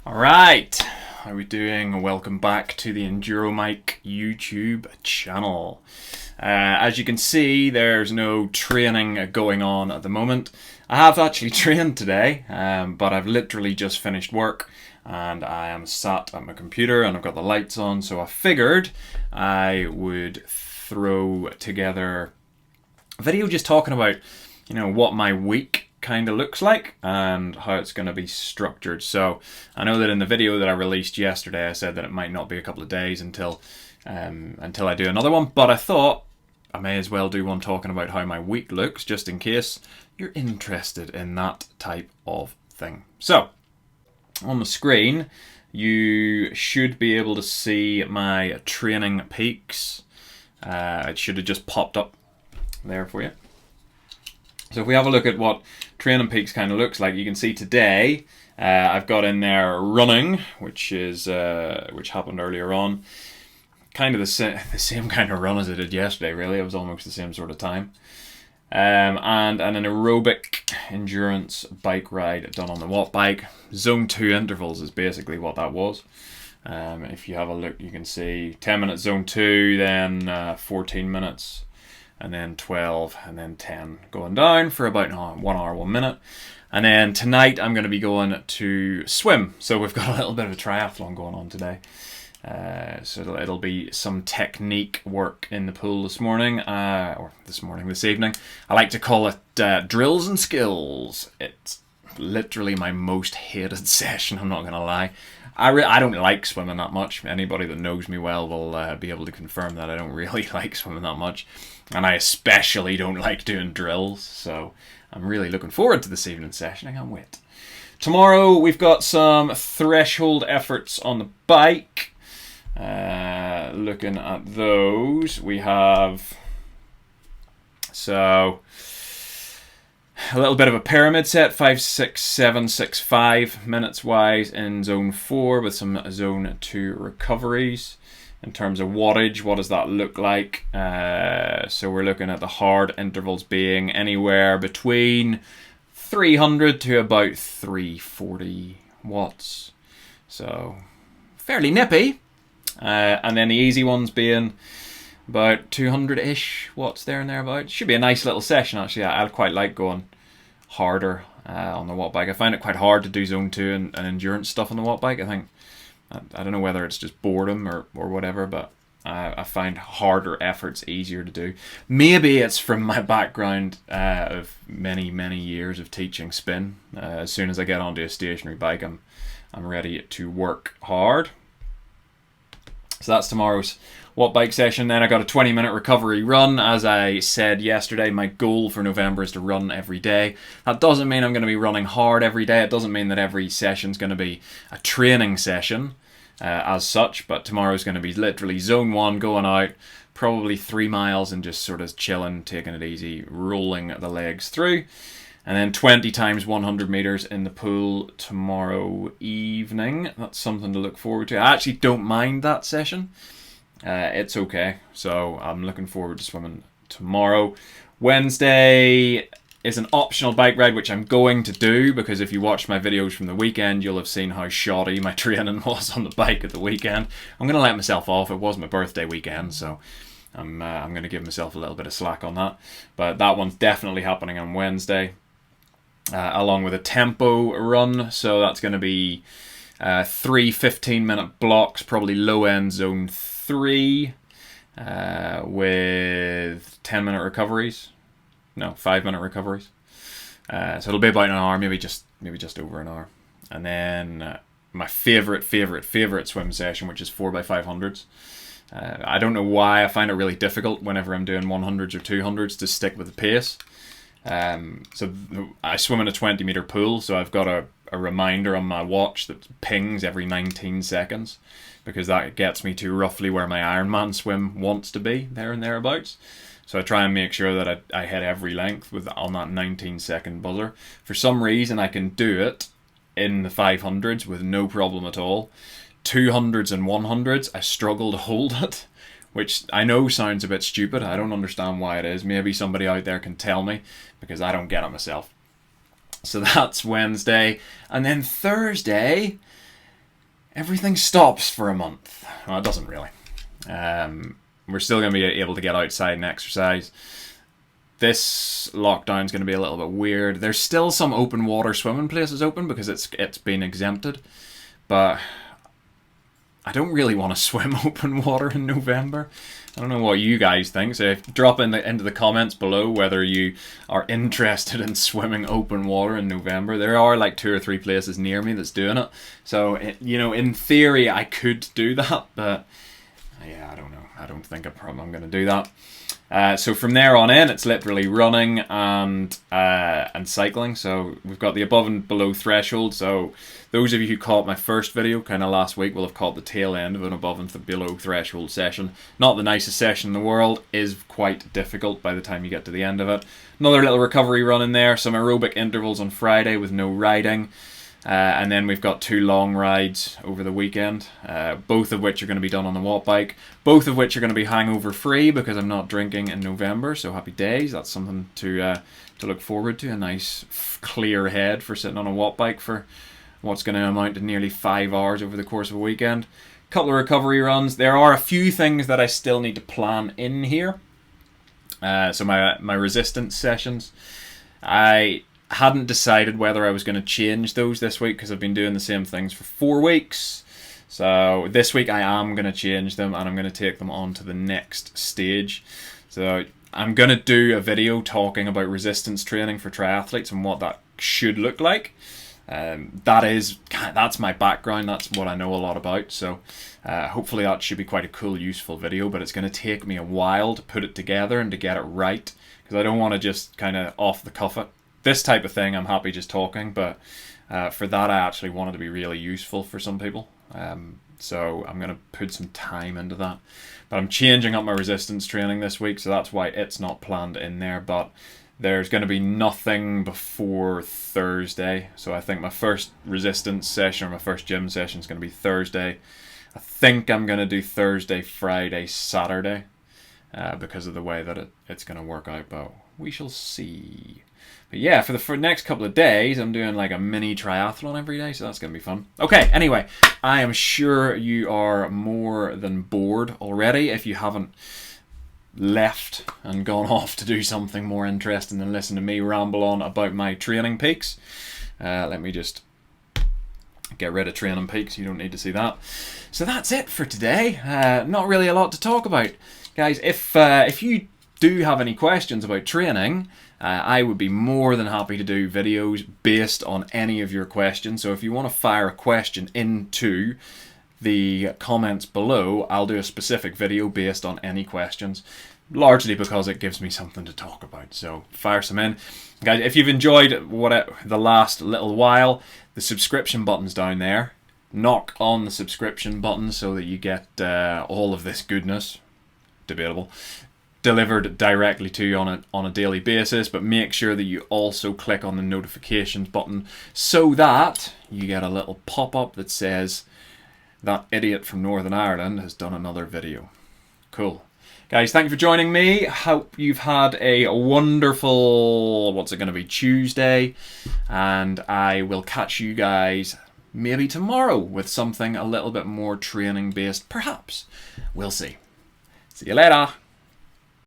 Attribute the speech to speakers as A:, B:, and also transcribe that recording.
A: Alright, how are we doing? Welcome back to the EnduroMike YouTube channel. As you can see, there's no training going on at the moment. I have actually trained today, but I've literally just finished work and I am sat at my computer and I've got the lights on, so I figured I would throw together a video just talking about, what my week kind of looks like and how it's going to be structured. So I know that in the video that I released yesterday I said that it might not be a couple of days until I do another one, but I thought I may as well do one talking about how my week looks, just in case you're interested in that type of thing. So on the screen you should be able to see my training peaks. It should have just popped up there for you. So if we have a look at what training peaks kind of looks like, you can see today I've got in there running, which happened earlier on. Kind of the same kind of run as I did yesterday, really. It was almost the same sort of time. And an aerobic endurance bike ride done on the watt bike. Zone 2 intervals is basically what that was. If you have a look, you can see 10 minutes zone 2, then 14 minutes. And then 12, and then 10 going down for about 1 hour, 1 minute. And then tonight I'm going to be going to swim. So we've got a little bit of a triathlon going on today. So it'll be some technique work in the pool this evening. I like to call it drills and skills. It's literally my most hated session, I'm not going to lie. I don't like swimming that much. Anybody that knows me well will be able to confirm that I don't really like swimming that much. And I especially don't like doing drills. So I'm really looking forward to this evening's session. I can't wait. Tomorrow we've got some threshold efforts on the bike. Looking at those, we have... So... a little bit of a pyramid set, 5, 6, 7, 6, 5 minutes wise in zone 4 with some zone 2 recoveries. In terms of wattage, what does that look like? So we're looking at the hard intervals being anywhere between 300 to about 340 watts. So fairly nippy. And then the easy ones being about 200-ish watts there and thereabouts. Should be a nice little session, actually. I quite like going harder on the watt bike. I find it quite hard to do zone 2 and endurance stuff on the watt bike. I don't know whether it's just boredom or whatever, but I find harder efforts easier to do. Maybe it's from my background of many, many years of teaching spin. As soon as I get onto a stationary bike, I'm ready to work hard. So that's tomorrow's watt bike session. Then I got a 20-minute recovery run. As I said yesterday, my goal for November is to run every day. That doesn't mean I'm going to be running hard every day. It doesn't mean that every session's going to be a training session as such, but tomorrow's going to be literally zone 1, going out probably 3 miles and just sort of chilling, taking it easy, rolling the legs through. And then 20 times 100 meters in the pool tomorrow evening. That's something to look forward to. I actually don't mind that session. It's okay. So I'm looking forward to swimming tomorrow. Wednesday is an optional bike ride, which I'm going to do, because if you watched my videos from the weekend, you'll have seen how shoddy my training was on the bike at the weekend. I'm going to let myself off. It was my birthday weekend, so I'm going to give myself a little bit of slack on that. But that one's definitely happening on Wednesday. Along with a tempo run, so that's going to be 3 15-minute blocks, probably low-end zone 3, with 10-minute recoveries. No, 5-minute recoveries. So it'll be about an hour, maybe just over an hour. And then my favorite swim session, which is 4x500s. I don't know why I find it really difficult whenever I'm doing 100s or 200s to stick with the pace. So I swim in a 20-meter pool, so I've got a reminder on my watch that pings every 19 seconds, because that gets me to roughly where my Ironman swim wants to be, there and thereabouts. So I try and make sure that I hit every length on that 19-second buzzer. For some reason, I can do it in the 500s with no problem at all. 200s and 100s, I struggle to hold it, which I know sounds a bit stupid. I don't understand why it is. Maybe somebody out there can tell me, because I don't get it myself. So that's Wednesday. And then Thursday everything stops for a month. Well, it doesn't really. We're still going to be able to get outside and exercise. This lockdown is going to be a little bit weird. There's still some open water swimming places open because it's been exempted, but I don't really want to swim open water in November. I don't know what you guys think, so drop into the comments below whether you are interested in swimming open water in November. There are like 2 or 3 places near me that's doing it, so in theory I could do that, but yeah, I don't know. I don't think I'm going to do that. So from there on in, it's literally running and cycling. So we've got the above and below threshold. So those of you who caught my first video kind of last week will have caught the tail end of an above and below threshold session. Not the nicest session in the world, is quite difficult by the time you get to the end of it. Another little recovery run in there, some aerobic intervals on Friday with no riding. And then we've got 2 long rides over the weekend, both of which are going to be done on the watt bike, both of which are going to be hangover free because I'm not drinking in November, so happy days. That's something to look forward to, a nice clear head for sitting on a watt bike for what's going to amount to nearly 5 hours over the course of a weekend. Couple of recovery runs. There are a few things that I still need to plan in here. So my resistance sessions, I hadn't decided whether I was going to change those this week because I've been doing the same things for 4 weeks. So this week I am going to change them and I'm going to take them on to the next stage. So I'm going to do a video talking about resistance training for triathletes and what that should look like. That's my background, that's what I know a lot about, so hopefully that should be quite a cool, useful video, but it's going to take me a while to put it together and to get it right, because I don't want to just kind of off the cuff it. This type of thing I'm happy just talking, but for that I actually want it to be really useful for some people, so I'm going to put some time into that. But I'm changing up my resistance training this week, so that's why it's not planned in there, but there's going to be nothing before Thursday. So I think my first resistance session or my first gym session is going to be Thursday. I think I'm going to do Thursday, Friday, Saturday because of the way that it's going to work out, but we shall see. But yeah, for the next couple of days, I'm doing like a mini triathlon every day, so that's going to be fun. Okay, anyway, I am sure you are more than bored already if you haven't left and gone off to do something more interesting than listen to me ramble on about my training peaks. Let me just get rid of training peaks, you don't need to see that. So that's it for today. Not really a lot to talk about. Guys, if you do have any questions about training, I would be more than happy to do videos based on any of your questions. So if you want to fire a question into the comments below, I'll do a specific video based on any questions, largely because it gives me something to talk about. So fire some in. Guys, if you've enjoyed the last little while, the subscription button's down there. Knock on the subscription button so that you get all of this goodness, debatable, delivered directly to you on a daily basis, but make sure that you also click on the notifications button so that you get a little pop-up that says that idiot from Northern Ireland has done another video. Cool. Guys, thank you for joining me. Hope you've had a wonderful, what's it going to be, Tuesday, and I will catch you guys maybe tomorrow with something a little bit more training based, perhaps. We'll see. See you later.